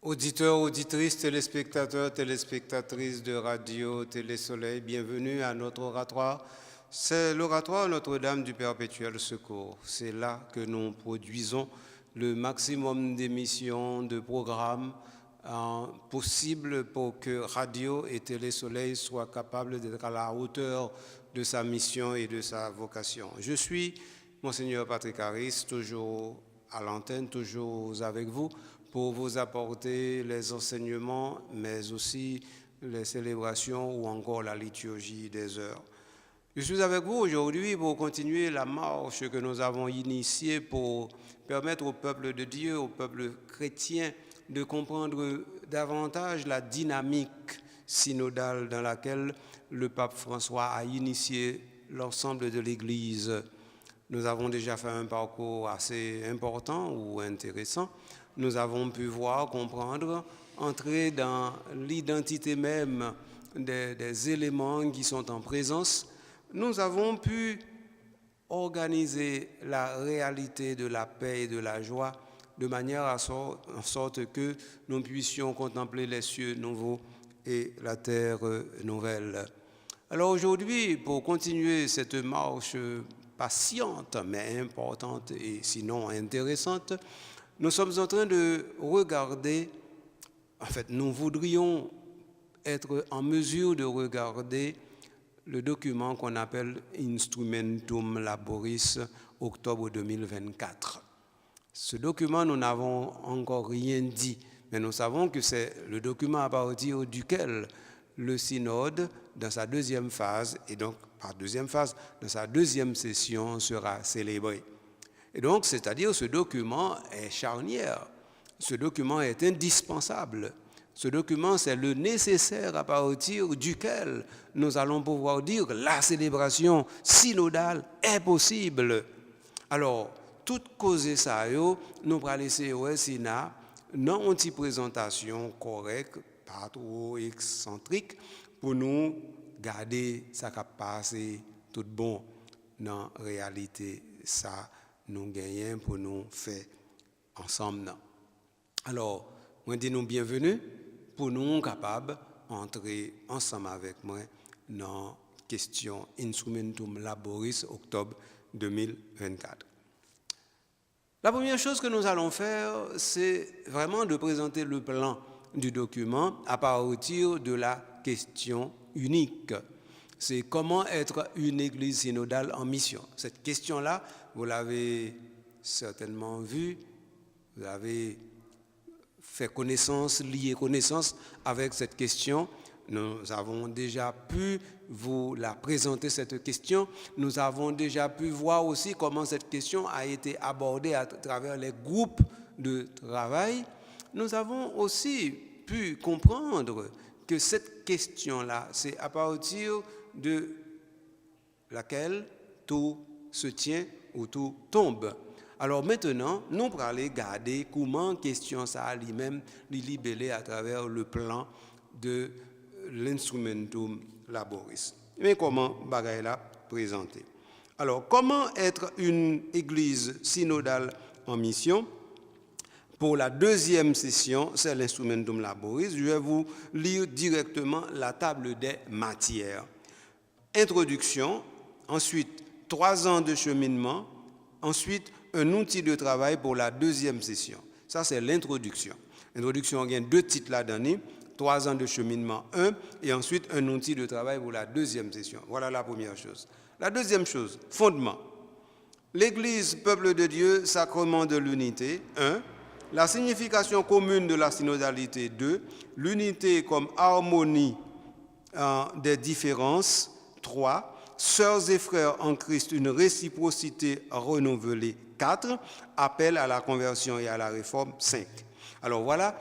Auditeurs, auditrices, téléspectateurs, téléspectatrices de Radio Télé-Soleil, bienvenue à notre oratoire. C'est l'oratoire Notre-Dame du Perpétuel Secours. C'est là que nous produisons le maximum d'émissions, de programmes possibles pour que Radio et Télé-Soleil soient capables d'être à la hauteur de sa mission et de sa vocation. Je suis Monseigneur Patrick Harris, toujours à l'antenne, toujours avec vous, pour vous apporter les enseignements, mais aussi les célébrations ou encore la liturgie des heures. Je suis avec vous aujourd'hui pour continuer la marche que nous avons initiée pour permettre au peuple de Dieu, au peuple chrétien, de comprendre davantage la dynamique synodale dans laquelle le pape François a initié l'ensemble de l'Église. Nous avons déjà fait un parcours assez important ou intéressant. Nous avons pu voir, comprendre, entrer dans l'identité même des éléments qui sont en présence. Nous avons pu organiser la réalité de la paix et de la joie de manière en sorte que nous puissions contempler les cieux nouveaux et la terre nouvelle. Alors aujourd'hui, pour continuer cette marche patiente mais importante et sinon intéressante, nous sommes en train de regarder, nous voudrions être en mesure de regarder le document qu'on appelle Instrumentum Laboris, octobre 2024. Ce document, nous n'avons encore rien dit, mais nous savons que c'est le document à partir duquel le synode, dans sa deuxième phase, et donc par deuxième phase, dans sa deuxième session, sera célébré. Et donc, c'est-à-dire, ce document est charnière, ce document est indispensable. Ce document, c'est le nécessaire à partir duquel nous allons pouvoir dire que la célébration synodale est possible. Alors, toute cause ça, nous allons laisser au Sénat, non une présentation correcte, pas trop excentrique, pour nous garder ça qui passe tout bon dans la réalité, ça nous gagnons pour nous faire ensemble. Alors, moi dis nous bienvenue pour nous capables d'entrer ensemble avec moi dans la question Instrumentum Laboris octobre 2024. La première chose que nous allons faire, c'est vraiment de présenter le plan du document à partir de la question unique. C'est comment être une église synodale en mission. Cette question-là, vous l'avez certainement vue, vous avez fait connaissance, lié connaissance avec cette question. Nous avons déjà pu vous la présenter, cette question. Nous avons déjà pu voir aussi comment cette question a été abordée à travers les groupes de travail. Nous avons aussi pu comprendre que cette question-là, c'est à partir de laquelle tout se tient ou tout tombe. Alors maintenant, nous allons aller garder comment question ça lui-même libellé à travers le plan de l'Instrumentum Laboris. Mais comment bagaille la présenter? Alors, comment être une église synodale en mission? Pour la deuxième session, c'est l'Instrumentum Laboris. Je vais vous lire directement la table des matières. Introduction, ensuite 3 ans de cheminement, ensuite un outil de travail pour la deuxième session. Ça, c'est l'introduction. L'introduction, il y a 2 titres là-dedans, 3 ans de cheminement 1, et ensuite un outil de travail pour la deuxième session. Voilà la première chose. La deuxième chose, fondement. L'Église, peuple de Dieu, sacrement de l'unité, 1. La signification commune de la synodalité, 2. L'unité comme harmonie des différences, 3. Sœurs et frères en Christ, une réciprocité renouvelée, 4. Appel à la conversion et à la réforme, 5. Alors voilà,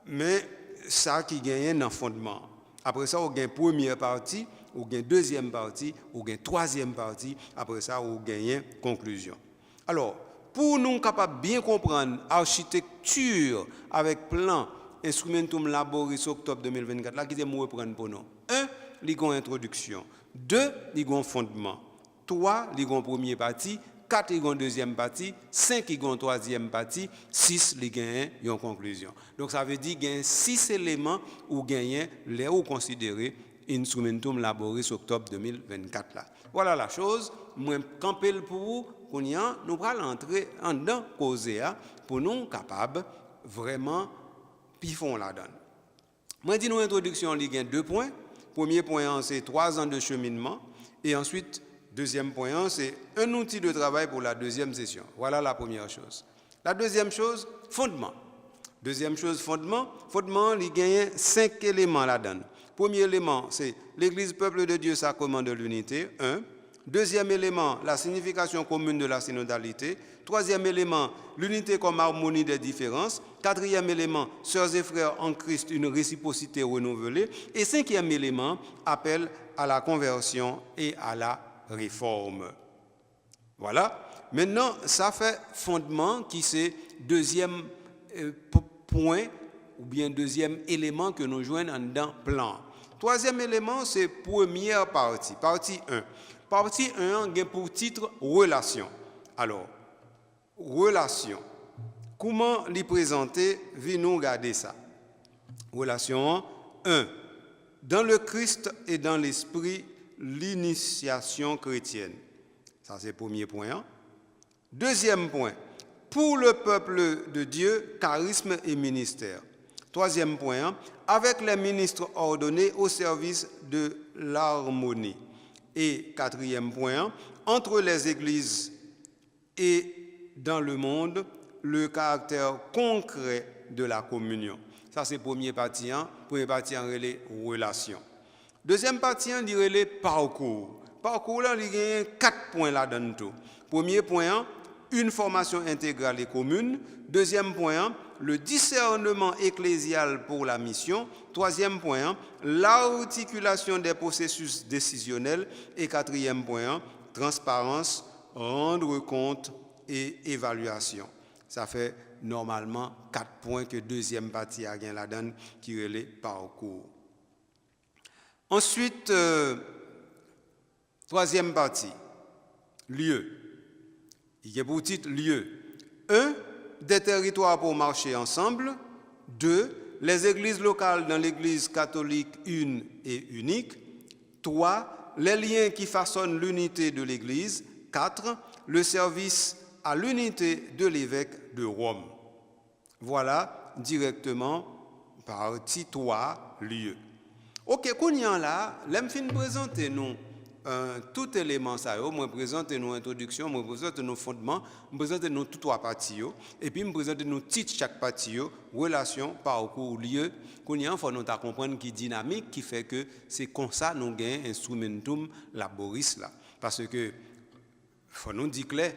mais ça qui gagne dans le fondement. Après ça, on gagne première partie, on gagne deuxième partie, on gagne troisième partie, après ça, on gagne conclusion. Alors, pour nous capables de bien comprendre l'architecture avec plan Instrumentum Laboris octobre 2024, là, qui est moi reprendre pour nous. 1, il y a une introduction. 2, il y a un fondement. 3, il y a une première partie. 4 ils ont deuxième partie, 5 ils ont troisième partie, 6 ils gagnent une conclusion. Donc ça veut dire qu'il y a 6 éléments ou gagnent les ou considérés Instrumentum Laboris octobre 2024 là. Voilà la chose, moi camper pour vous, nous allons entrer en dedans causer pour nous capables vraiment pifon la donne. Moi dis nous introduction il y a 2 points. Premier point c'est 3 ans de cheminement et ensuite deuxième point c'est un outil de travail pour la deuxième session. Voilà la première chose. La deuxième chose, fondement. Deuxième chose, fondement. Fondement, il y a 5 éléments là-dedans. Premier élément, c'est l'Église peuple de Dieu, sacrement de l'unité, 1. Deuxième élément, la signification commune de la synodalité. Troisième élément, l'unité comme harmonie des différences. Quatrième élément, sœurs et frères en Christ, une réciprocité renouvelée. Et cinquième élément, appel à la conversion et à la réforme. Voilà. Maintenant, ça fait fondement qui c'est deuxième point ou bien deuxième élément que nous joignons dans le plan. Troisième élément, c'est première partie, partie 1. Partie 1 a pour titre relation. Alors, relation. Comment les présenter? Venons regarder ça. Relation 1. Dans le Christ et dans l'Esprit, l'initiation chrétienne. Ça, c'est le premier point. Deuxième point. Pour le peuple de Dieu, charisme et ministère. Troisième point, avec les ministres ordonnés au service de l'harmonie. Et quatrième point, entre les églises et dans le monde, le caractère concret de la communion. Ça, c'est premier partie, Premier partie, on les relations. Deuxième partie, on dirait les parcours. Parcours, là, il y a 4 points là-dedans tout. Premier point, une formation intégrale et commune. Deuxième point, le discernement ecclésial pour la mission. Troisième point, l'articulation des processus décisionnels. Et quatrième point, transparence, rendre compte et évaluation. Ça fait normalement 4 points que deuxième partie a gagné là-dedans qui relève parcours. Ensuite, troisième partie, lieu. Il y a pour titre lieu. 1. Des territoires pour marcher ensemble. 2. Les églises locales dans l'église catholique une et unique. 3. Les liens qui façonnent l'unité de l'église. 4. Le service à l'unité de l'évêque de Rome. Voilà directement partie 3, lieu. Ok, qu'on y a là, l'aime fin présenter nous. Tout élément ça, je présente nos introductions, je présente nos fondements, je présente nos 3 parties, et puis je présente nos titres chaque partie, relation, parcours, lieu, qu'on y a, il faut nous comprendre qui dynamique, qui fait que c'est comme ça nous gagnons instrumentum laboris là. Parce que, faut nous dire clair,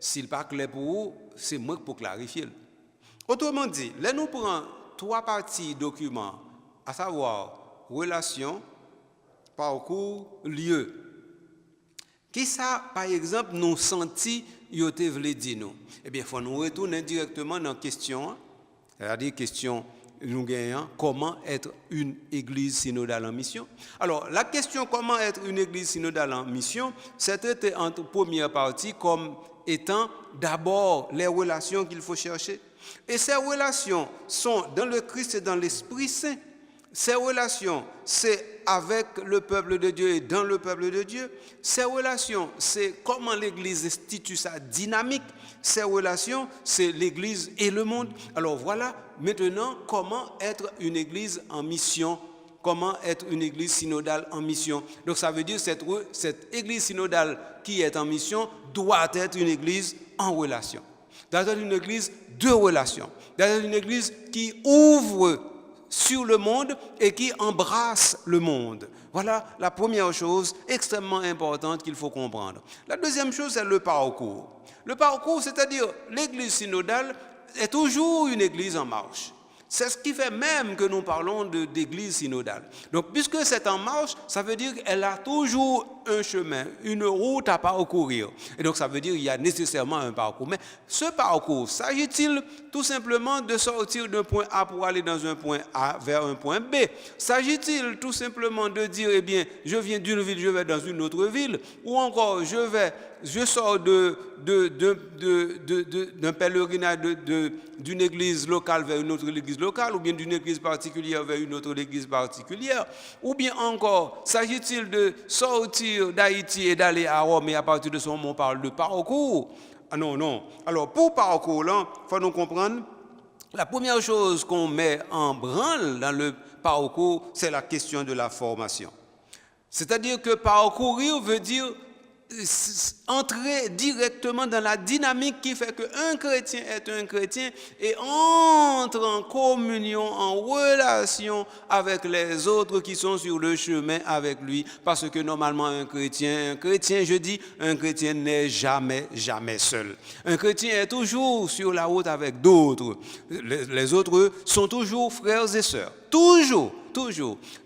s'il n'est pas clair pour vous, c'est moi pour clarifier. Autrement dit, là nous prenons 3 parties documents, à savoir relation, parcours, lieu. Qui ça, par exemple, nous senti, yote vle di nous? Eh bien, il faut nous retourner directement dans la question, c'est-à-dire question, nous gagnons, comment être une église synodale en mission? Alors, la question comment être une église synodale en mission, c'est traité en première partie comme étant d'abord les relations qu'il faut chercher. Et ces relations sont dans le Christ et dans l'Esprit Saint. Ces relations, c'est avec le peuple de Dieu et dans le peuple de Dieu. Ces relations, c'est comment l'Église institue sa dynamique. Ces relations, c'est l'Église et le monde. Alors voilà, maintenant, comment être une Église en mission. Comment être une Église synodale en mission. Donc ça veut dire que cette Église synodale qui est en mission doit être une Église en relation. Doit être une Église de relation. Doit être une Église qui ouvre sur le monde et qui embrasse le monde. Voilà la première chose extrêmement importante qu'il faut comprendre. La deuxième chose, c'est le parcours. Le parcours, c'est-à-dire l'église synodale est toujours une église en marche. C'est ce qui fait même que nous parlons d'église synodale. Donc, puisque c'est en marche, ça veut dire qu'elle a toujours un chemin, une route à parcourir. Et donc, ça veut dire qu'il y a nécessairement un parcours. Mais ce parcours, s'agit-il tout simplement de sortir d'un point A pour aller dans un point A vers un point B? S'agit-il tout simplement de dire, eh bien, je viens d'une ville, je vais dans une autre ville? Ou encore, je sors d'un pèlerinage d'une église locale vers une autre église locale, ou bien d'une église particulière vers une autre église particulière, ou bien encore, s'agit-il de sortir d'Haïti et d'aller à Rome, et à partir de ce moment, on parle de parcours? Ah non, non. Alors, pour parcours, là, il faut nous comprendre, la première chose qu'on met en branle dans le parcours, c'est la question de la formation. C'est-à-dire que parcourir veut dire entrer directement dans la dynamique qui fait qu'un chrétien est un chrétien et entre en communion, en relation avec les autres qui sont sur le chemin avec lui. Parce que normalement un chrétien, je dis, un chrétien n'est jamais seul. Un chrétien est toujours sur la route avec d'autres. Les autres sont toujours frères et sœurs. Toujours.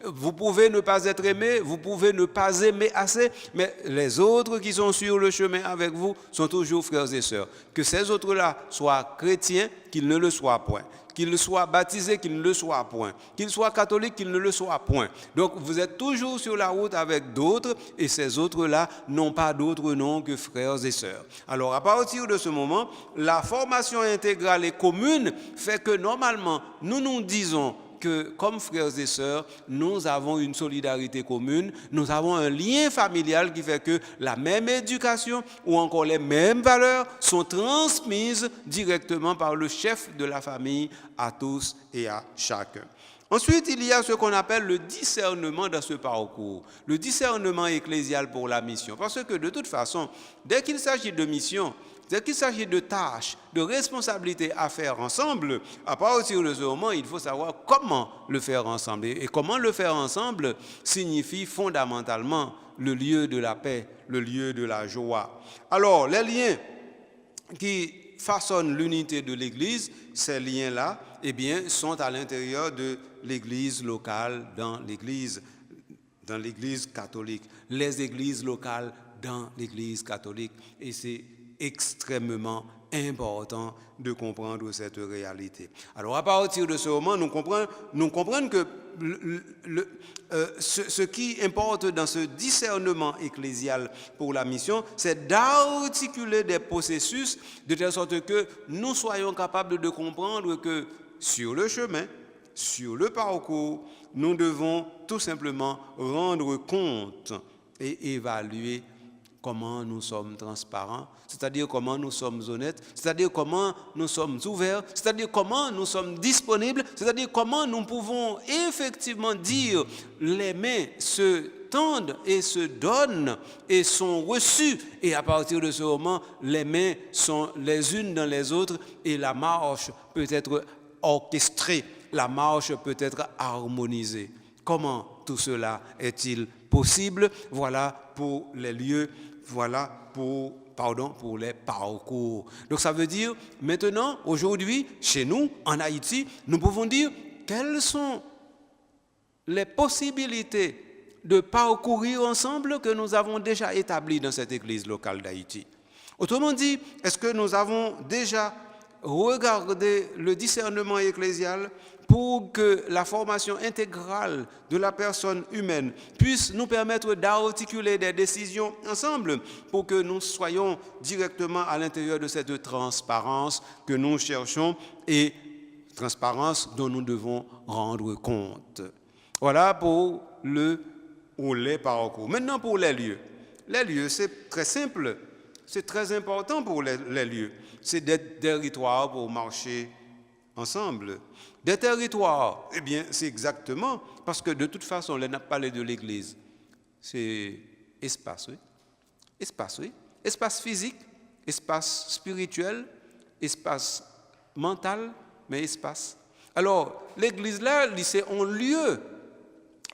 Vous pouvez ne pas être aimé, vous pouvez ne pas aimer assez, mais les autres qui sont sur le chemin avec vous sont toujours frères et sœurs. Que ces autres-là soient chrétiens, qu'ils ne le soient point. Qu'ils soient baptisés, qu'ils ne le soient point. Qu'ils soient catholiques, qu'ils ne le soient point. Donc vous êtes toujours sur la route avec d'autres, et ces autres-là n'ont pas d'autre nom que frères et sœurs. Alors à partir de ce moment, la formation intégrale et commune fait que normalement, nous nous disons que comme frères et sœurs, nous avons une solidarité commune, nous avons un lien familial qui fait que la même éducation ou encore les mêmes valeurs sont transmises directement par le chef de la famille à tous et à chacun. Ensuite, il y a ce qu'on appelle le discernement dans ce parcours, le discernement ecclésial pour la mission. Parce que de toute façon, dès qu'il s'agit de mission, dès qu'il s'agit de tâches, de responsabilités à faire ensemble, à partir de ce moment, il faut savoir comment le faire ensemble. Et comment le faire ensemble signifie fondamentalement le lieu de la paix, le lieu de la joie. Alors, les liens qui façonnent l'unité de l'Église, ces liens-là, eh bien, sont à l'intérieur de l'Église locale, dans l'Église catholique, les églises locales dans l'Église catholique. Et c'est extrêmement important de comprendre cette réalité. Alors à partir de ce moment, nous comprenons que ce qui importe dans ce discernement ecclésial pour la mission, c'est d'articuler des processus de telle sorte que nous soyons capables de comprendre que sur le chemin, sur le parcours, nous devons tout simplement rendre compte et évaluer comment nous sommes transparents, c'est-à-dire comment nous sommes honnêtes, c'est-à-dire comment nous sommes ouverts, c'est-à-dire comment nous sommes disponibles, c'est-à-dire comment nous pouvons effectivement dire les mains se tendent et se donnent et sont reçues. Et à partir de ce moment, les mains sont les unes dans les autres et la marche peut être orchestrée, la marche peut être harmonisée. Comment tout cela est-il possible? Voilà pour les lieux, voilà pour les parcours. Donc ça veut dire, maintenant, aujourd'hui, chez nous, en Haïti, nous pouvons dire quelles sont les possibilités de parcourir ensemble que nous avons déjà établies dans cette église locale d'Haïti. Autrement dit, est-ce que nous avons déjà regardé le discernement ecclésial pour que la formation intégrale de la personne humaine puisse nous permettre d'articuler des décisions ensemble pour que nous soyons directement à l'intérieur de cette transparence que nous cherchons et transparence dont nous devons rendre compte. Voilà pour les parcours. Maintenant pour les lieux. Les lieux, c'est très simple, c'est très important pour les lieux. C'est des territoires pour marcher ensemble. Des territoires, eh bien, c'est exactement, parce que de toute façon, on n'a pas parlé de l'Église. C'est espace, oui. Espace, oui. Espace physique, espace spirituel, espace mental, mais espace. Alors, l'Église là, c'est un lieu,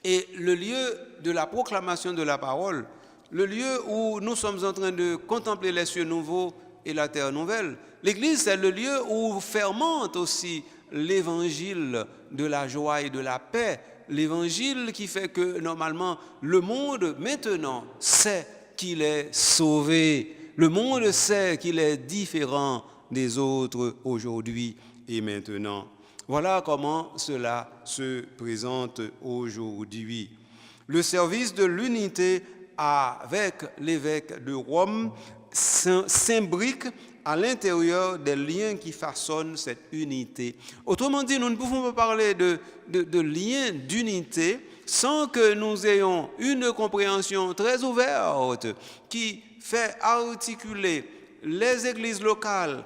et le lieu de la proclamation de la parole, le lieu où nous sommes en train de contempler les cieux nouveaux et la terre nouvelle. L'Église, c'est le lieu où fermente aussi l'évangile de la joie et de la paix, l'évangile qui fait que normalement le monde maintenant sait qu'il est sauvé, le monde sait qu'il est différent des autres aujourd'hui et maintenant. Voilà comment cela se présente aujourd'hui. Le service de l'unité avec l'évêque de Rome s'imbrique à l'intérieur des liens qui façonnent cette unité. Autrement dit, nous ne pouvons pas parler de liens d'unité sans que nous ayons une compréhension très ouverte qui fait articuler les églises locales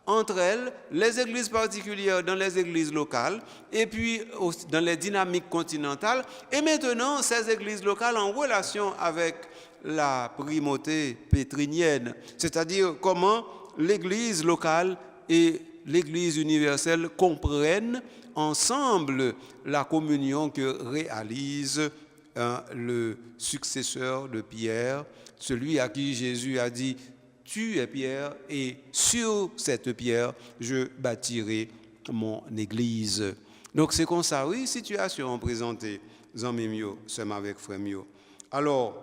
entre elles, les églises particulières dans les églises locales, et puis dans les dynamiques continentales, et maintenant ces églises locales en relation avec la primauté pétrinienne, c'est-à-dire comment l'église locale et l'église universelle comprennent ensemble la communion que réalise le successeur de Pierre, celui à qui Jésus a dit: tu es Pierre, et sur cette pierre, je bâtirai mon église. Donc c'est comme ça, oui, situation présentée, Zanmi Mio, sommes avec Frère Mio. Alors,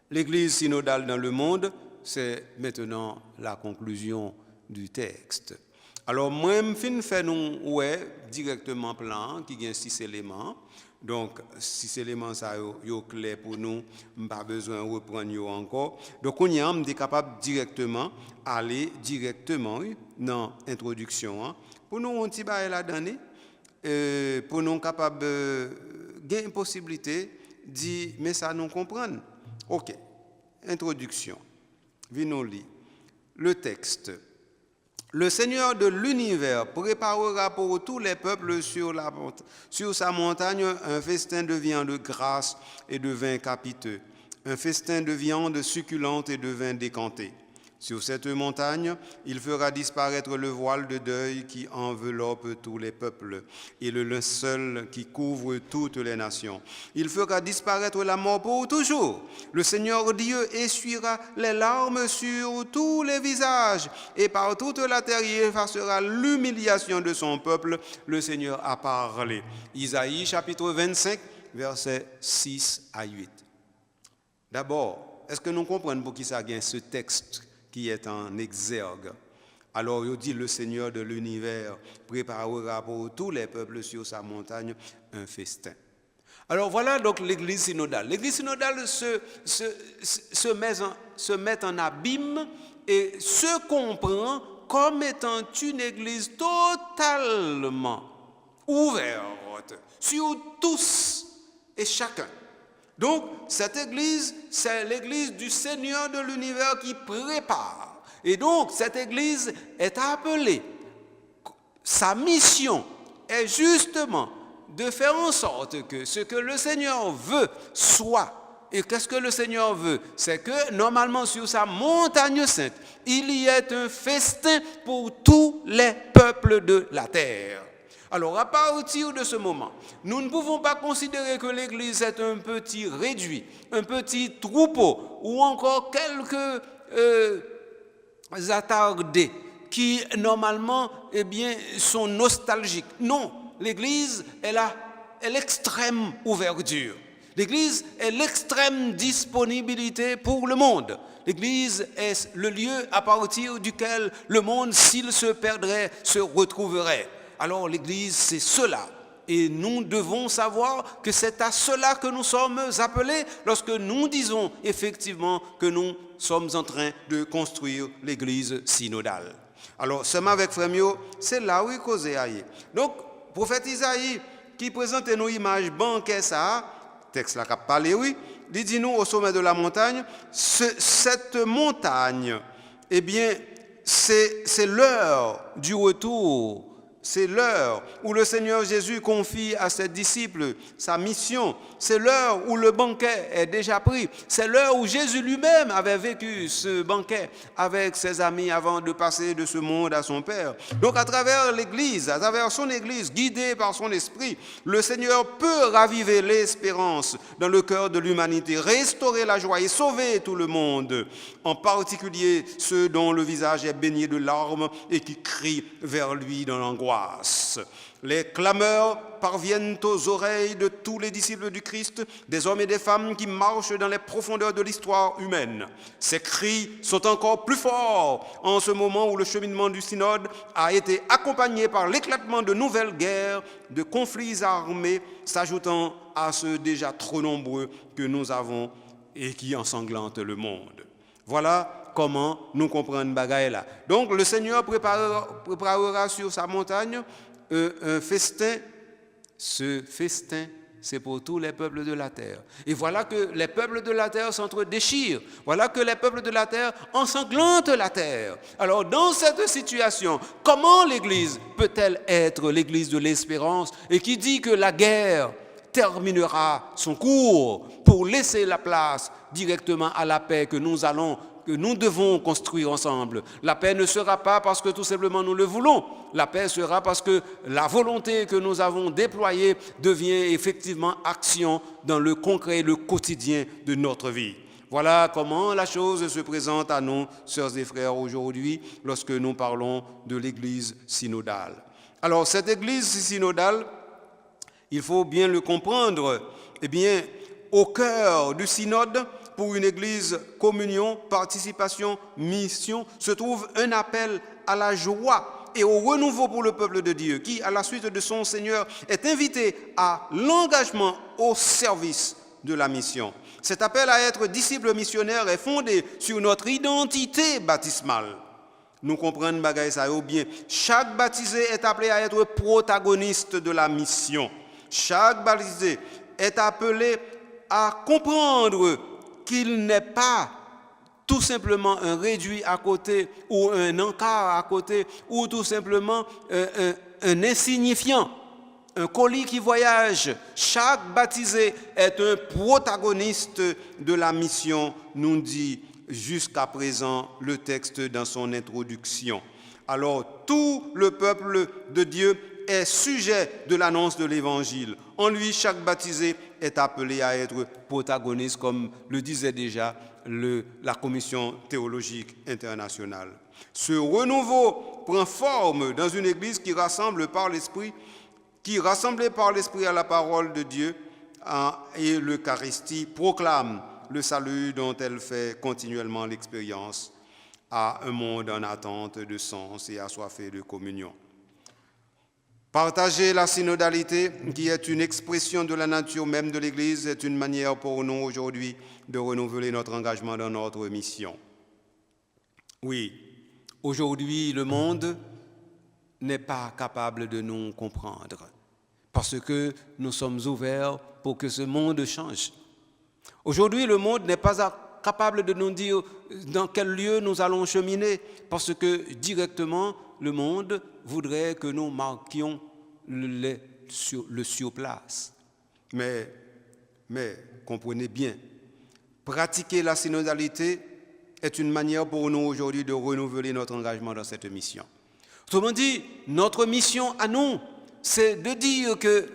l'église synodale dans le monde, c'est maintenant la conclusion du texte. Alors, moi, je fais nous directement plan qui a 6 éléments. Donc, 6 éléments, ça sont clairs pour nous, pas besoin de reprendre encore. Donc, on est capable directement aller directement dans l'introduction. Pour nous, on petit bail la donner, pour nous capable gagner une possibilité de dire, mais ça nous comprendre. OK, introduction. Venons lire le texte. Le Seigneur de l'univers préparera pour tous les peuples sur sa montagne un festin de viande grasse et de vin capiteux, un festin de viande succulente et de vin décanté. Sur cette montagne, il fera disparaître le voile de deuil qui enveloppe tous les peuples et le linceul qui couvre toutes les nations. Il fera disparaître la mort pour toujours. Le Seigneur Dieu essuiera les larmes sur tous les visages et par toute la terre il effacera l'humiliation de son peuple. Le Seigneur a parlé. Isaïe chapitre 25, versets 6 à 8. D'abord, est-ce que nous comprenons pour qui ça vient ce texte qui est en exergue? Alors, il dit, le Seigneur de l'univers préparera pour tous les peuples sur sa montagne un festin. Alors, voilà donc l'église synodale. L'église synodale se met en abîme et se comprend comme étant une église totalement ouverte sur tous et chacun. Donc, cette église, c'est l'église du Seigneur de l'univers qui prépare. Et donc, cette église est appelée, sa mission est justement de faire en sorte que ce que le Seigneur veut soit. Et qu'est-ce que le Seigneur veut? C'est que, normalement, sur sa montagne sainte, il y ait un festin pour tous les peuples de la terre. Alors, à partir de ce moment, nous ne pouvons pas considérer que l'Église est un petit réduit, un petit troupeau, ou encore quelques attardés qui, normalement, sont nostalgiques. Non, l'Église est l'extrême ouverture. L'Église est l'extrême disponibilité pour le monde. L'Église est le lieu à partir duquel le monde, s'il se perdrait, se retrouverait. Alors l'Église, c'est cela. Et nous devons savoir que c'est à cela que nous sommes appelés lorsque nous disons effectivement que nous sommes en train de construire l'Église synodale. Alors, seulement avec Frère Mio, c'est là où il cause aille. Donc, prophète Isaïe, qui présente nos images banquet ça, texte là qui a parlé, oui, il dit nous au sommet de la montagne, cette montagne, eh bien, c'est l'heure du retour. C'est l'heure où le Seigneur Jésus confie à ses disciples sa mission. C'est l'heure où le banquet est déjà pris. C'est l'heure où Jésus lui-même avait vécu ce banquet avec ses amis avant de passer de ce monde à son Père. Donc à travers l'Église, à travers son Église, guidée par son Esprit, le Seigneur peut raviver l'espérance dans le cœur de l'humanité, restaurer la joie et sauver tout le monde, en particulier ceux dont le visage est baigné de larmes et qui crient vers lui dans l'angoisse. angoisse. Les clameurs parviennent aux oreilles de tous les disciples du Christ, des hommes et des femmes qui marchent dans les profondeurs de l'histoire humaine. Ces cris sont encore plus forts en ce moment où le cheminement du synode a été accompagné par l'éclatement de nouvelles guerres, de conflits armés s'ajoutant à ceux déjà trop nombreux que nous avons et qui ensanglantent le monde. Voilà comment nous comprenons bagaille là. Donc le Seigneur préparera sur sa montagne un festin. Ce festin, c'est pour tous les peuples de la terre. Et voilà que les peuples de la terre s'entre-déchirent. Voilà que les peuples de la terre ensanglantent la terre. Alors dans cette situation, comment l'Église peut-elle être l'Église de l'espérance et qui dit que la guerre terminera son cours pour laisser la place directement à la paix que nous devons construire ensemble. La paix ne sera pas parce que tout simplement nous le voulons. La paix sera parce que la volonté que nous avons déployée devient effectivement action dans le concret, le quotidien de notre vie. Voilà comment la chose se présente à nous, sœurs et frères, aujourd'hui, lorsque nous parlons de l'Église synodale. Alors, cette Église synodale, il faut bien le comprendre, eh bien, au cœur du synode, pour une Église, communion, participation, mission, se trouve un appel à la joie et au renouveau pour le peuple de Dieu, qui, à la suite de son Seigneur, est invité à l'engagement au service de la mission. Cet appel à être disciple missionnaire est fondé sur notre identité baptismale. Nous comprenons bagaille ça bien. Chaque baptisé est appelé à être protagoniste de la mission. Chaque baptisé est appelé à comprendre qu'il n'est pas tout simplement un réduit à côté ou un encart à côté ou tout simplement un insignifiant, un colis qui voyage. Chaque baptisé est un protagoniste de la mission, nous dit jusqu'à présent le texte dans son introduction. Alors tout le peuple de Dieu est sujet de l'annonce de l'Évangile. En lui, chaque baptisé est appelé à être protagoniste, comme le disait déjà la Commission théologique internationale. Ce renouveau prend forme dans une Église qui rassemblée par l'Esprit à la parole de Dieu et l'Eucharistie proclame le salut dont elle fait continuellement l'expérience à un monde en attente de sens et assoiffé de communion. Partager la synodalité, qui est une expression de la nature même de l'Église, est une manière pour nous aujourd'hui de renouveler notre engagement dans notre mission. Oui, aujourd'hui, le monde n'est pas capable de nous comprendre parce que nous sommes ouverts pour que ce monde change. Aujourd'hui, le monde n'est pas capable de nous dire dans quel lieu nous allons cheminer parce que directement, le monde voudrait que nous marquions le surplace. Mais comprenez bien, pratiquer la synodalité est une manière pour nous aujourd'hui de renouveler notre engagement dans cette mission. Autrement dit, notre mission à nous, c'est de dire que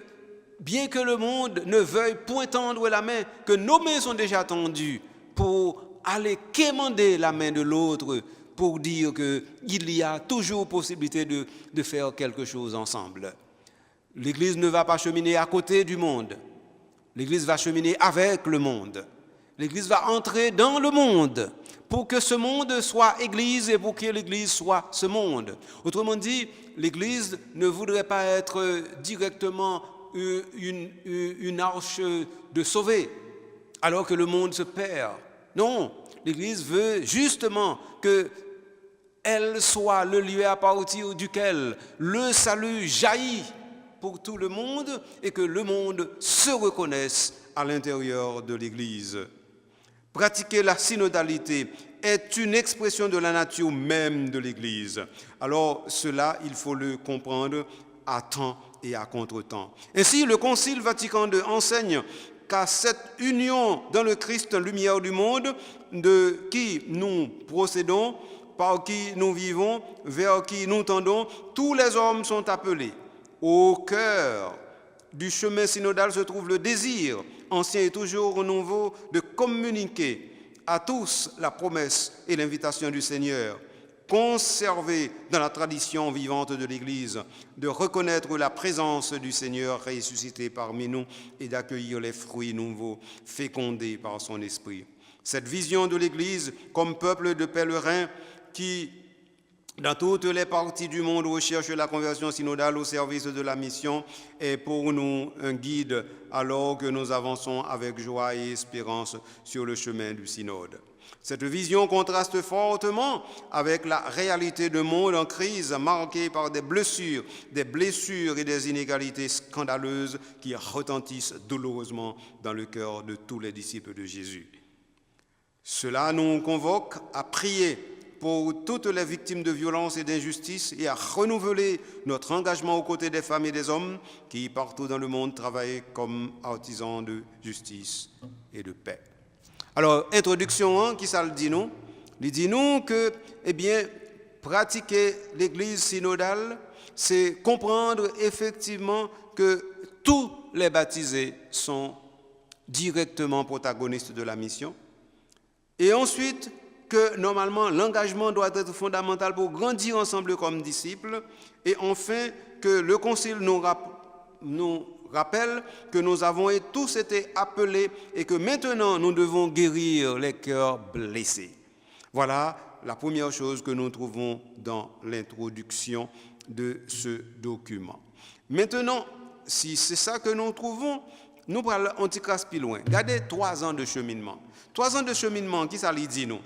bien que le monde ne veuille point tendre la main, que nos mains sont déjà tendues pour aller quémander la main de l'autre, pour dire qu'il y a toujours possibilité de faire quelque chose ensemble. L'Église ne va pas cheminer à côté du monde. L'Église va cheminer avec le monde. L'Église va entrer dans le monde pour que ce monde soit Église et pour que l'Église soit ce monde. Autrement dit, l'Église ne voudrait pas être directement une arche de sauver alors que le monde se perd. Non, l'Église veut justement qu'elle soit le lieu à partir duquel le salut jaillit pour tout le monde et que le monde se reconnaisse à l'intérieur de l'Église. Pratiquer la synodalité est une expression de la nature même de l'Église. Alors cela, il faut le comprendre à temps et à contre-temps. Ainsi, le Concile Vatican II enseigne qu'à cette union dans le Christ, lumière du monde, de qui nous procédons, par qui nous vivons, vers qui nous tendons, tous les hommes sont appelés. Au cœur du chemin synodal se trouve le désir, ancien et toujours nouveau, de communiquer à tous la promesse et l'invitation du Seigneur. conserver dans la tradition vivante de l'Église, de reconnaître la présence du Seigneur ressuscité parmi nous et d'accueillir les fruits nouveaux fécondés par son Esprit. Cette vision de l'Église comme peuple de pèlerins qui, dans toutes les parties du monde, recherche la conversion synodale au service de la mission est pour nous un guide alors que nous avançons avec joie et espérance sur le chemin du synode. Cette vision contraste fortement avec la réalité d'un monde en crise marqué par des blessures et des inégalités scandaleuses qui retentissent douloureusement dans le cœur de tous les disciples de Jésus. Cela nous convoque à prier pour toutes les victimes de violences et d'injustice et à renouveler notre engagement aux côtés des femmes et des hommes qui, partout dans le monde, travaillent comme artisans de justice et de paix. Alors, introduction 1, qui ça le dit nous? Il dit nous que, pratiquer l'Église synodale, c'est comprendre effectivement que tous les baptisés sont directement protagonistes de la mission. Et ensuite, que normalement l'engagement doit être fondamental pour grandir ensemble comme disciples. Et enfin, que le Concile nous rappelle que nous avons tous été appelés et que maintenant nous devons guérir les cœurs blessés. Voilà la première chose que nous trouvons dans l'introduction de ce document. Maintenant, si c'est ça que nous trouvons, nous parlons un petit crasse plus loin. Regardez 3 ans de cheminement. 3 ans de cheminement, qui ça lui dit nous?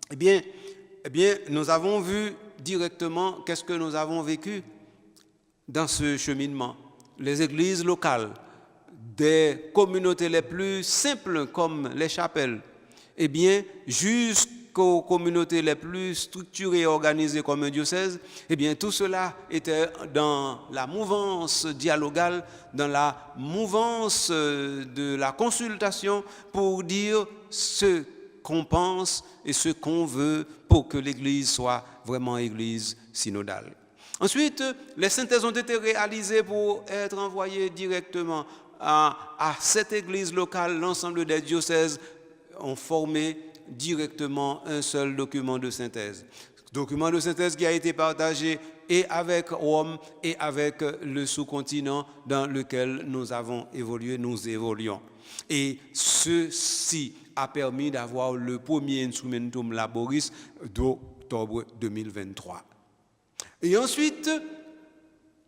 Eh bien, nous avons vu directement qu'est-ce que nous avons vécu dans ce cheminement. Les églises locales, des communautés les plus simples comme les chapelles, jusqu'aux communautés les plus structurées et organisées comme un diocèse, tout cela était dans la mouvance dialogale, dans la mouvance de la consultation pour dire ce qu'on pense et ce qu'on veut pour que l'Église soit vraiment Église synodale. Ensuite, les synthèses ont été réalisées pour être envoyées directement à cette Église locale. L'ensemble des diocèses ont formé directement un seul document de synthèse. Document de synthèse qui a été partagé et avec Rome et avec le sous-continent dans lequel nous avons évolué, nous évoluons. Et ceci a permis d'avoir le premier Instrumentum Laboris d'octobre 2023. Et ensuite,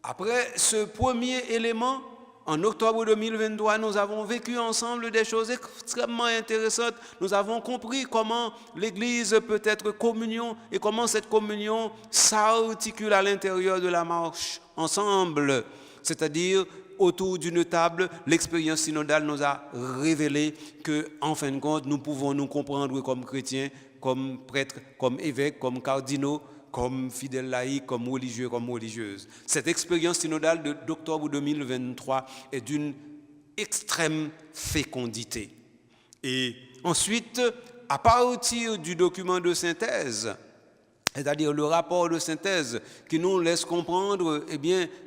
après ce premier élément, en octobre 2023, nous avons vécu ensemble des choses extrêmement intéressantes. Nous avons compris comment l'Église peut être communion et comment cette communion s'articule à l'intérieur de la marche ensemble. C'est-à-dire, autour d'une table, l'expérience synodale nous a révélé qu'en fin de compte, nous pouvons nous comprendre comme chrétiens, comme prêtres, comme évêques, comme cardinaux, comme fidèles laïcs, comme religieux, comme religieuses. Cette expérience synodale d'octobre 2023 est d'une extrême fécondité. Et ensuite, à partir du document de synthèse, c'est-à-dire le rapport de synthèse qui nous laisse comprendre,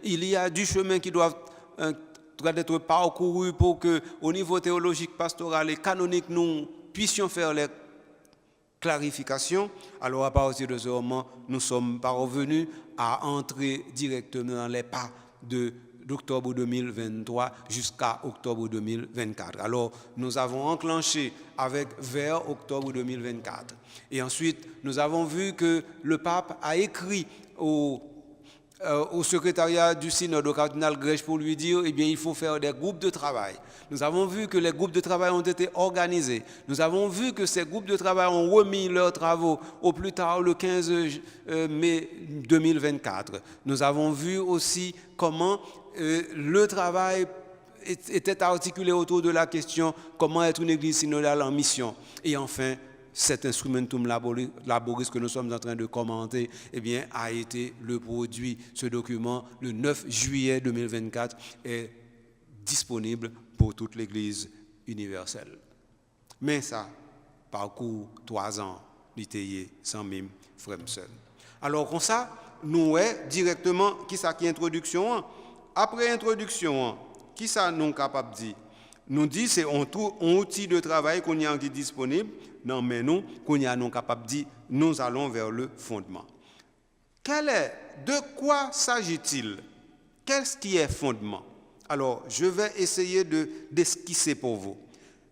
il y a du chemin qui doit être parcouru pour que, au niveau théologique, pastoral et canonique, nous puissions faire les clarifications. Alors, à partir de ce moment, nous sommes parvenus à entrer directement dans les pas d'octobre 2023 jusqu'à octobre 2024. Alors, nous avons enclenché vers octobre 2024. Et ensuite, nous avons vu que le pape a écrit au secrétariat du synode, au cardinal Grech, pour lui dire, il faut faire des groupes de travail. Nous avons vu que les groupes de travail ont été organisés. Nous avons vu que ces groupes de travail ont remis leurs travaux au plus tard le 15 mai 2024. Nous avons vu aussi comment le travail était articulé autour de la question comment être une église synodale en mission. Et enfin, cet instrumentum laboris que nous sommes en train de commenter, a été le produit. Ce document, le 9 juillet 2024, est disponible pour toute l'Église universelle. Mais ça, parcours 3 ans, l'ITI, sans mime, frère seul. Alors, comme ça, nous est directement, qui ça qui est introduction? Après introduction, qui ça nous capable de dire? nous dit c'est un outil de travail qu'on y a qui est disponible, non mais nous, qu'on y a nous capable de dire, nous allons vers le fondement. De quoi s'agit-il? Qu'est-ce qui est fondement? Alors, je vais essayer d'esquisser pour vous.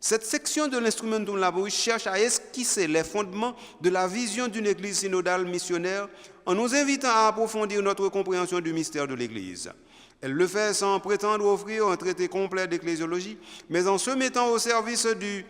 Cette section de l'Instrumentum Laboris cherche à esquisser les fondements de la vision d'une Église synodale missionnaire en nous invitant à approfondir notre compréhension du mystère de l'Église. Elle le fait sans prétendre offrir un traité complet d'ecclésiologie, mais en se mettant au service du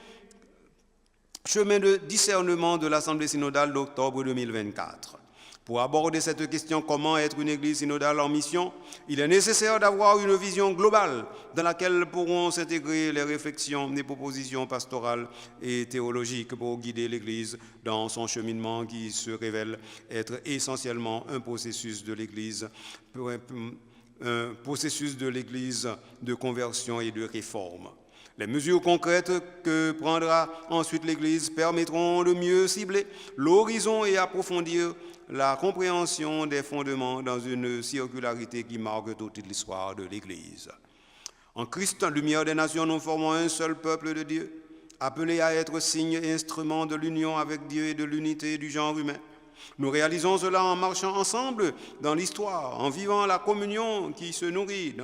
chemin de discernement de l'Assemblée synodale d'octobre 2024. Pour aborder cette question, comment être une Église synodale en mission, il est nécessaire d'avoir une vision globale dans laquelle pourront s'intégrer les réflexions, les propositions pastorales et théologiques pour guider l'Église dans son cheminement qui se révèle être essentiellement un processus de l'Église de conversion et de réforme. Les mesures concrètes que prendra ensuite l'Église permettront de mieux cibler l'horizon et approfondir la compréhension des fondements dans une circularité qui marque toute l'histoire de l'Église. En Christ, lumière des nations, nous formons un seul peuple de Dieu, appelé à être signe et instrument de l'union avec Dieu et de l'unité du genre humain. Nous réalisons cela en marchant ensemble dans l'histoire, en vivant la communion qui se nourrit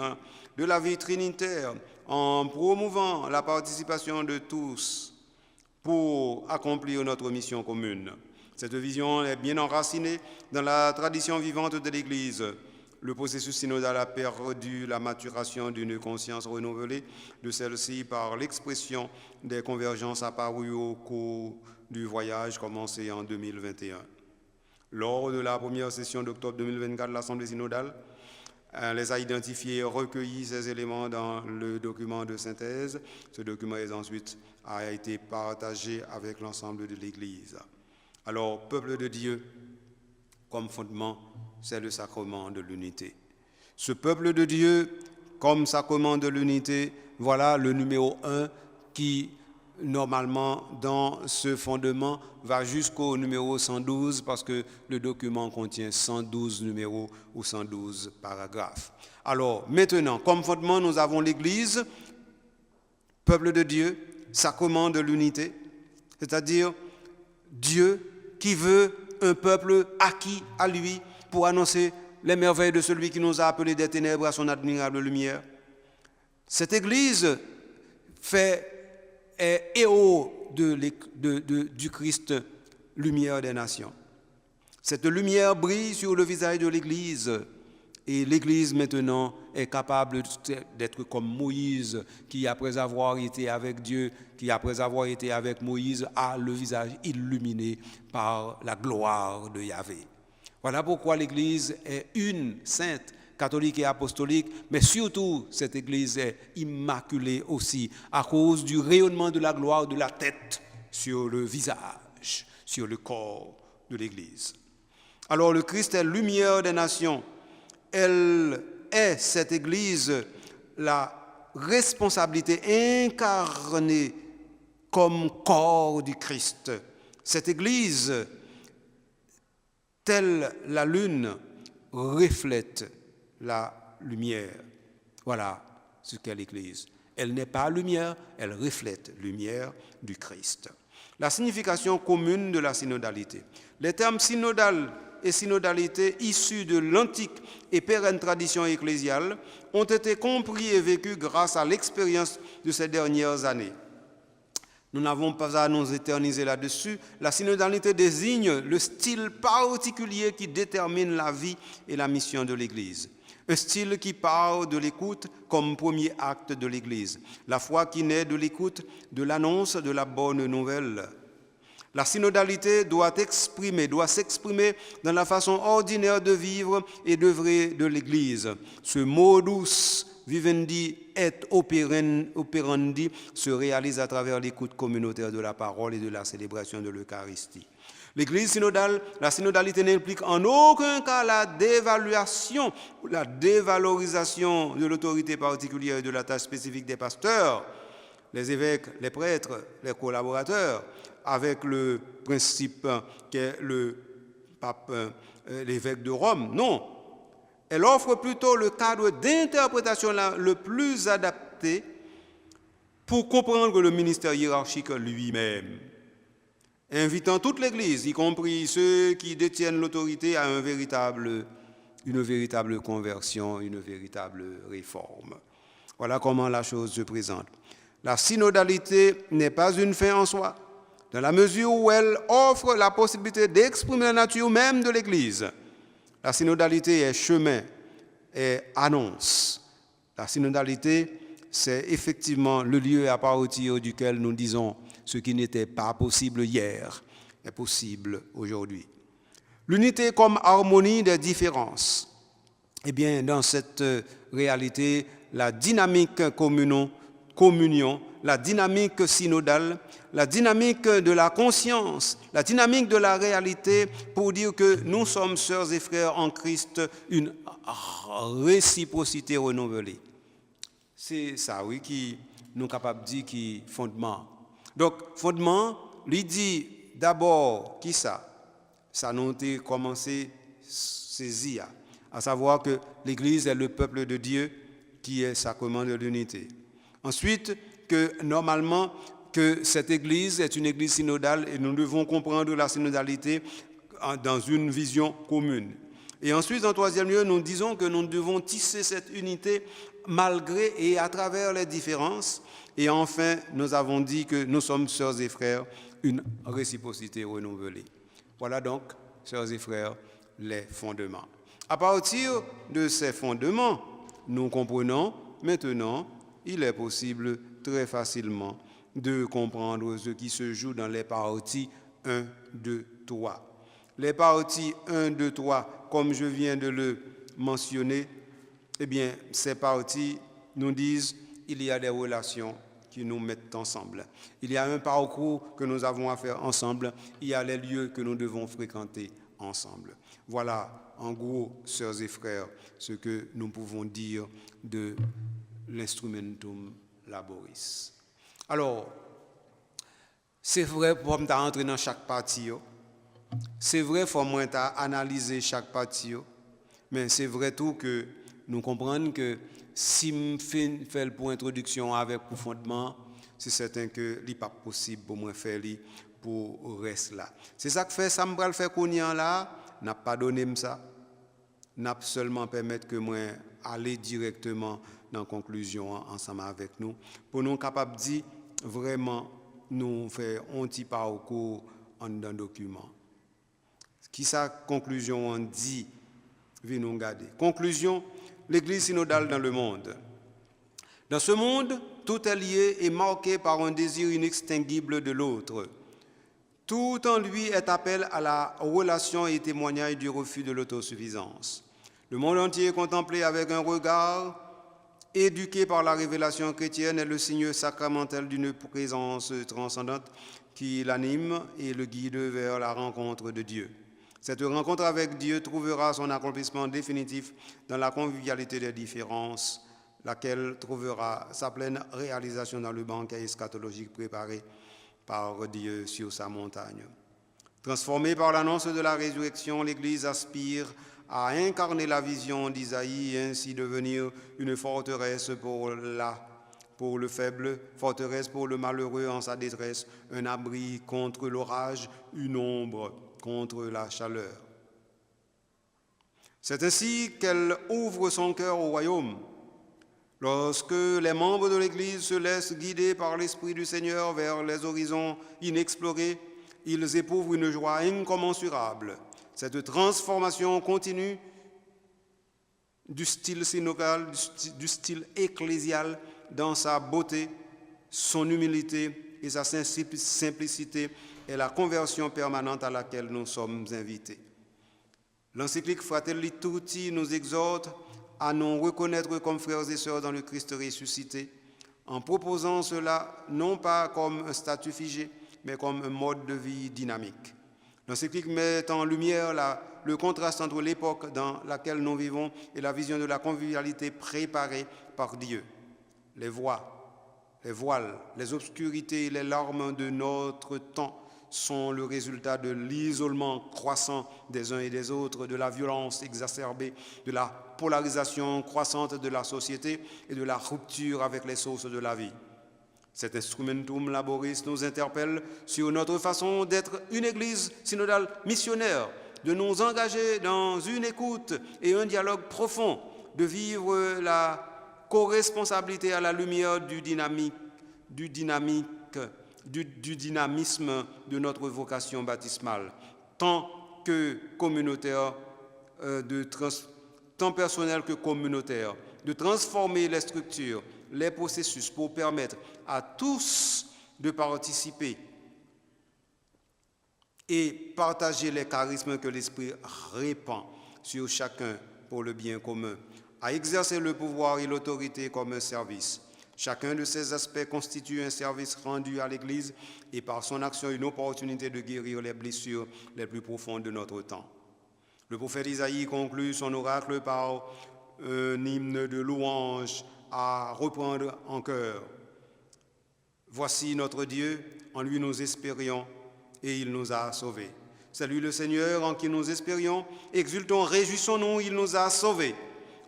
de la vie trinitaire, en promouvant la participation de tous pour accomplir notre mission commune. Cette vision est bien enracinée dans la tradition vivante de l'Église. Le processus synodal a perdu la maturation d'une conscience renouvelée de celle-ci par l'expression des convergences apparues au cours du voyage commencé en 2021. Lors de la première session d'octobre 2024 de l'Assemblée synodale, elle les a identifiés et recueilli ces éléments dans le document de synthèse. Ce document a été partagé avec l'ensemble de l'Église. Alors, peuple de Dieu, comme fondement, c'est le sacrement de l'unité. Ce peuple de Dieu, comme sacrement de l'unité, voilà le numéro 1 qui, normalement, dans ce fondement, va jusqu'au numéro 112 parce que le document contient 112 numéros ou 112 paragraphes. Alors, maintenant, comme fondement, nous avons l'Église, peuple de Dieu, sacrement de l'unité, c'est-à-dire Dieu qui veut un peuple acquis à lui pour annoncer les merveilles de celui qui nous a appelés des ténèbres à son admirable lumière. Cette Église est héros du Christ, lumière des nations. Cette lumière brille sur le visage de l'Église et l'Église maintenant est capable d'être comme Moïse qui, après avoir été avec Dieu, qui, après avoir été avec Moïse, a le visage illuminé par la gloire de Yahvé. Voilà pourquoi l'Église est une, sainte, catholique et apostolique, mais surtout cette Église est immaculée aussi à cause du rayonnement de la gloire de la tête sur le visage, sur le corps de l'Église. Alors le Christ est lumière des nations. Elle est, cette Église, la responsabilité incarnée comme corps du Christ. Cette Église, telle la lune, reflète la lumière. Voilà ce qu'est l'Église. Elle n'est pas lumière, elle reflète lumière du Christ. La signification commune de la synodalité. Les termes synodal et synodalité issus de l'antique et pérenne tradition ecclésiale ont été compris et vécus grâce à l'expérience de ces dernières années. Nous n'avons pas à nous éterniser là-dessus. La synodalité désigne le style particulier qui détermine la vie et la mission de l'Église. Un style qui part de l'écoute comme premier acte de l'Église. La foi qui naît de l'écoute, de l'annonce de la bonne nouvelle. La synodalité doit s'exprimer dans la façon ordinaire de vivre et d'œuvrer de l'Église. Ce modus vivendi et operandi se réalise à travers l'écoute communautaire de la parole et de la célébration de l'Eucharistie. L'Église synodale, la synodalité n'implique en aucun cas la dévaluation ou la dévalorisation de l'autorité particulière et de la tâche spécifique des pasteurs, les évêques, les prêtres, les collaborateurs, avec le principe qu'est le pape, l'évêque de Rome. Non, elle offre plutôt le cadre d'interprétation le plus adapté pour comprendre le ministère hiérarchique lui-même, invitant toute l'Église, y compris ceux qui détiennent l'autorité, à une véritable conversion, une véritable réforme. Voilà comment la chose se présente. La synodalité n'est pas une fin en soi, dans la mesure où elle offre la possibilité d'exprimer la nature même de l'Église. La synodalité est chemin, est annonce. La synodalité, c'est effectivement le lieu à partir duquel nous disons ce qui n'était pas possible hier est possible aujourd'hui. L'unité comme harmonie des différences. Eh bien, dans cette réalité, la dynamique communion, la dynamique synodale, la dynamique de la conscience, la dynamique de la réalité pour dire que nous sommes sœurs et frères en Christ, une réciprocité renouvelée. C'est ça, oui, qui nous capables de dire qui est fondement. Donc, fondement, lui dit d'abord, qui ça? Ça nous a commencé à saisir, à savoir que l'Église est le peuple de Dieu qui est sacrement de l'unité. Ensuite, que normalement, que cette Église est une Église synodale et nous devons comprendre la synodalité dans une vision commune. Et ensuite, en troisième lieu, nous disons que nous devons tisser cette unité malgré et à travers les différences. Et enfin, nous avons dit que nous sommes sœurs et frères, une réciprocité renouvelée. Voilà donc, sœurs et frères, les fondements. À partir de ces fondements, nous comprenons maintenant, il est possible très facilement de comprendre ce qui se joue dans les parties 1, 2, 3. Les parties 1, 2, 3, comme je viens de le mentionner, eh bien, ces parties nous disent qu'il y a des relations qui nous mettent ensemble. Il y a un parcours que nous avons à faire ensemble. Il y a les lieux que nous devons fréquenter ensemble. Voilà, en gros, sœurs et frères, ce que nous pouvons dire de l'instrumentum laboris. Alors, c'est vrai pour moi d'entrer dans chaque partie, c'est vrai pour moi d'analyser chaque partie, mais c'est vrai tout que nous comprenons que si je fais pour introduction avec pour fondement, c'est certain que ce n'est pas possible pour moi de faire pour le reste là. C'est ça que fait, ça me va le faire qu'on y en là, n'a pas donné ça, n'a seulement permettre que moi aller directement dans la conclusion ensemble avec nous, pour nous capables de dire vraiment nous faire un petit parcours en un document. Qui sa conclusion on dit, venons regarder. Conclusion, l'Église synodale dans le monde. Dans ce monde, tout est lié et marqué par un désir inextinguible de l'autre. Tout en lui est appel à la relation et témoignage du refus de l'autosuffisance. Le monde entier contemplé avec un regard éduqué par la révélation chrétienne est le signe sacramentel d'une présence transcendante qui l'anime et le guide vers la rencontre de Dieu. Cette rencontre avec Dieu trouvera son accomplissement définitif dans la convivialité des différences, laquelle trouvera sa pleine réalisation dans le banquet eschatologique préparé par Dieu sur sa montagne. Transformée par l'annonce de la résurrection, l'Église aspire à incarner la vision d'Isaïe et ainsi devenir une forteresse pour le faible, forteresse pour le malheureux en sa détresse, un abri contre l'orage, une ombre contre la chaleur. C'est ainsi qu'elle ouvre son cœur au royaume. Lorsque les membres de l'Église se laissent guider par l'Esprit du Seigneur vers les horizons inexplorés, ils éprouvent une joie incommensurable. Cette transformation continue du style synodal, du style ecclésial dans sa beauté, son humilité et sa simplicité est la conversion permanente à laquelle nous sommes invités. L'encyclique Fratelli Tutti nous exhorte à nous reconnaître comme frères et sœurs dans le Christ ressuscité, en proposant cela non pas comme un statut figé, mais comme un mode de vie dynamique. L'encyclique met en lumière le contraste entre l'époque dans laquelle nous vivons et la vision de la convivialité préparée par Dieu. Les voix, les voiles, les obscurités et les larmes de notre temps sont le résultat de l'isolement croissant des uns et des autres, de la violence exacerbée, de la polarisation croissante de la société et de la rupture avec les sources de la vie. Cet instrumentum laboris nous interpelle sur notre façon d'être une église synodale missionnaire, de nous engager dans une écoute et un dialogue profond, de vivre la co-responsabilité à la lumière du dynamisme de notre vocation baptismale, tant que communautaire, tant personnel que communautaire, de transformer les structures, les processus pour permettre à tous de participer et partager les charismes que l'Esprit répand sur chacun pour le bien commun, à exercer le pouvoir et l'autorité comme un service. Chacun de ces aspects constitue un service rendu à l'Église et par son action une opportunité de guérir les blessures les plus profondes de notre temps. Le prophète Isaïe conclut son oracle par un hymne de louange à reprendre en chœur. Voici notre Dieu, en lui nous espérions et il nous a sauvés. C'est lui le Seigneur en qui nous espérions, exultons, réjouissons-nous, il nous a sauvés.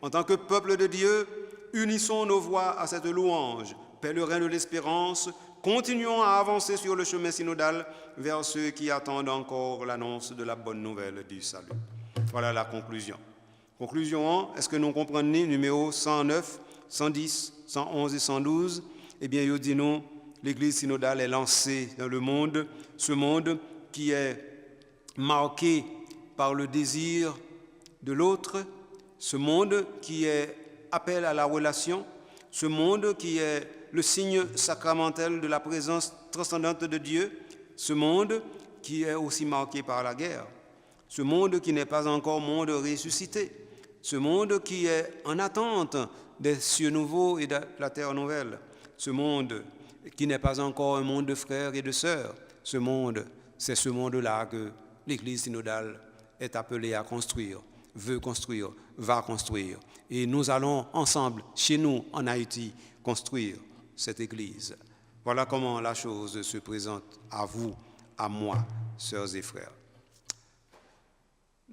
En tant que peuple de Dieu, unissons nos voix à cette louange. Pèlerins de l'espérance, continuons à avancer sur le chemin synodal vers ceux qui attendent encore l'annonce de la bonne nouvelle du salut. Voilà la conclusion. Conclusion 1, est-ce que nous comprenons numéro 109, 110, 111 et 112? Eh bien, il dit nous, l'Église synodale est lancée dans le monde, ce monde qui est marqué par le désir de l'autre, ce monde qui est appel à la relation, ce monde qui est le signe sacramentel de la présence transcendante de Dieu, ce monde qui est aussi marqué par la guerre, ce monde qui n'est pas encore monde ressuscité, ce monde qui est en attente des cieux nouveaux et de la terre nouvelle, ce monde qui n'est pas encore un monde de frères et de sœurs, ce monde, c'est ce monde-là que l'Église synodale est appelée à construire, veut construire, va construire. Et nous allons ensemble, chez nous, en Haïti, construire cette Église. Voilà comment la chose se présente à vous, à moi, sœurs et frères.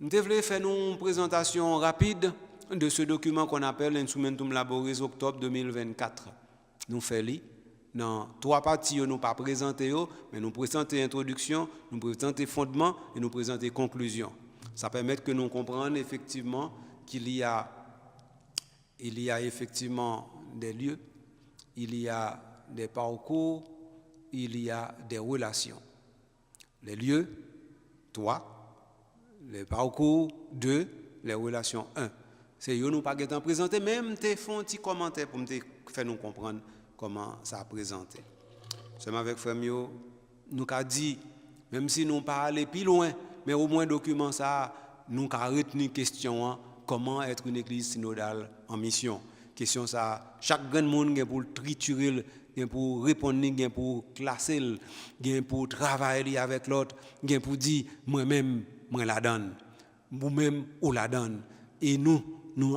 Nous devons faire une présentation rapide de ce document qu'on appelle Instrumentum Laboris octobre 2024. Nous faisons dans 3 parties, nous pas présenté, mais nous présentons introduction, nous présentons fondement et nous présentons conclusion. Ça permet que nous comprenions effectivement qu'il y a effectivement des lieux, il y a des parcours, il y a des relations. Les lieux, 3, les parcours, 2, les relations, 1. C'est nous pas qu'étant présenté, même te font un petit commentaire pour me faire nous comprendre comment ça a présenté. Seulement avec frère Mio, nous avons dit, même si nous pas aller plus loin, mais au moins document ça, nous avons retenu question comment être une église synodale en mission. Question ça, chaque grand monde a pour triturer, pour répondre, pour classer, pour travailler avec l'autre, pour dire moi-même, moi la donne, vous-même, ou la donne. Et nous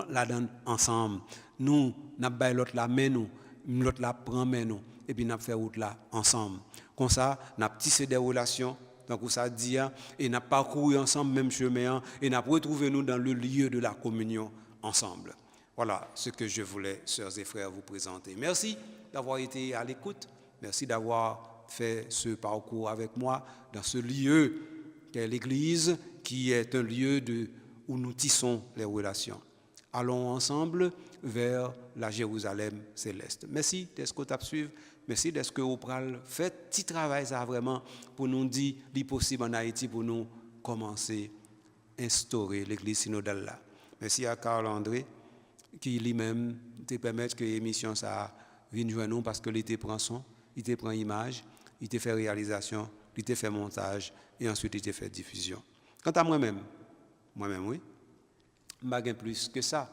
la donne ensemble. Nous, n'avons l'autre la main nous, l'autre la prend main nous, et puis nous fait route là ensemble. Comme ça, nous avons tissé des relations. Donc, ça dit, et n'a parcouru ensemble même chemin, et n'a retrouvé nous dans le lieu de la communion ensemble. Voilà ce que je voulais, sœurs et frères, vous présenter. Merci d'avoir été à l'écoute. Merci d'avoir fait ce parcours avec moi dans ce lieu qu'est l'Église, qui est un lieu où nous tissons les relations. Allons ensemble vers la Jérusalem céleste. Merci d'être que tu suivi. Merci d'être que vous faites petit travail ça vraiment pour nous dire li possible en Haïti pour nous commencer à instaurer l'église synodale là. Merci à Carl André qui lui-même te permet que l'émission ça vienne joindre nous parce que il te prend son, il te prend image, il te fait réalisation, il te fait montage et ensuite il te fait diffusion. Quant à moi-même oui, je n'ai pas plus que ça.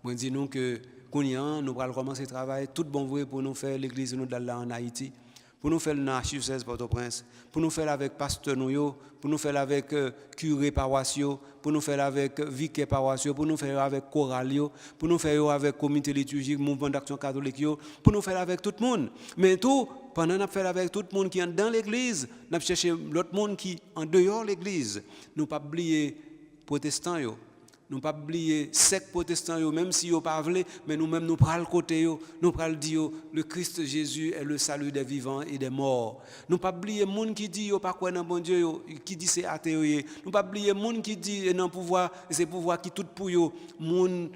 Moi dis nous que nous allons commencer à travailler tout bon vrai pour nous faire l'église synodale en Haïti, pour nous faire le archidiocèse Port-au-Prince, pour nous faire avec pasteur nous, pour nous faire avec curé paroissiaux, pour nous faire avec vicaire paroissiaux, pour nous faire avec choralio, pour nous faire avec comité liturgique, mouvement d'action catholique, pour nous faire avec tout le monde. Mais tout, pendant qu'on fait avec tout le monde qui est dans l'église, nous cherchons l'autre monde qui est en dehors de l'église. Nous ne pas oublier protestants, Nous pas oublier sec protestant yo, même si yo pas vle, mais nous-mêmes nous pral côté yo, nous pral dire yo, le Christ Jésus est le salut des vivants et des morts. Nous pas oublier monde qui dit yo pas quoi dans bon Dieu yo, qui dit c'est athée. Nous pas oublier monde qui dit non pouvoir, c'est pouvoir qui tout pour yo, monde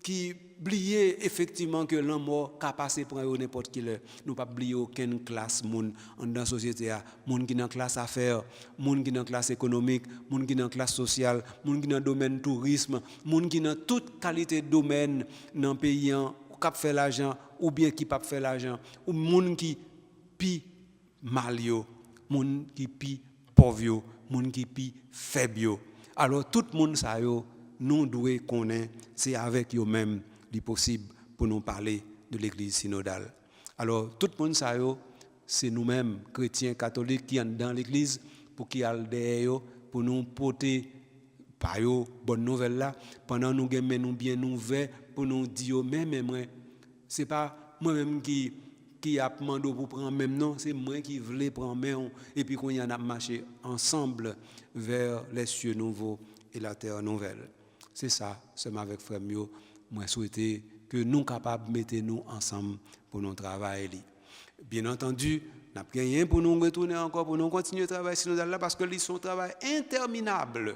qui oublier effectivement que l'homme mort qu'a passé pour n'importe qui l'heure. Nous pas oublier aucune classe monde dans la société a, monde qui dans classe affaires, monde qui dans classe économique, monde qui dans classe sociale, monde qui dans domaine tourisme, monde qui dans toute qualité de domaine dans pays qui fait l'argent ou bien qui pas fait l'argent, ou monde qui pi mal yo, monde qui pi pauvre yo, monde qui pi faible yo. Alors tout le monde ça yo nous devons connaître, c'est avec eux-mêmes possible pour nous parler de l'église synodale. Alors, tout le monde sait, c'est nous-mêmes, chrétiens, catholiques, qui sont dans l'église, pour qui sont derrière, pour nous porter par eux bonne nouvelle là, pendant nous gagnons nous bien nouvelles, pour nous dire, mais moi, c'est pas moi-même qui a demandé pour prendre même nom, c'est moi qui voulais prendre même, et puis qu'on y en a marché ensemble vers les cieux nouveaux et la terre nouvelle. C'est ça, c'est avec frère Mio. Moi, souhaiter que nous capables de mettre nous ensemble pour nous travailler. Bien entendu, nous n'avons rien pour nous retourner encore, pour nous continuer à travailler synodal là, parce que c'est un travail interminable.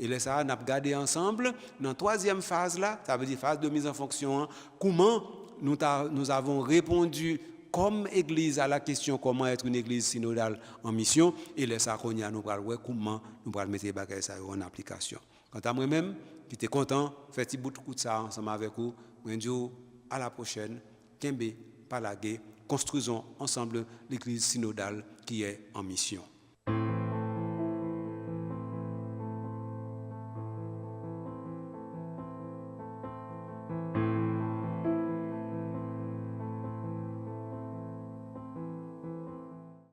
Et là, ça, nous avons gardé ensemble, dans la troisième phase là, ça veut dire phase de mise en fonction, comment nous avons répondu comme Église à la question comment être une Église synodale en mission. Et là, ça, nous allons voir comment nous allons mettre les bagages en application. Quant à moi-même, qui était content, faire petit bout de ça ensemble avec vous. Je dis à la prochaine. Kembe, Palagé, construisons ensemble l'église synodale qui est en mission.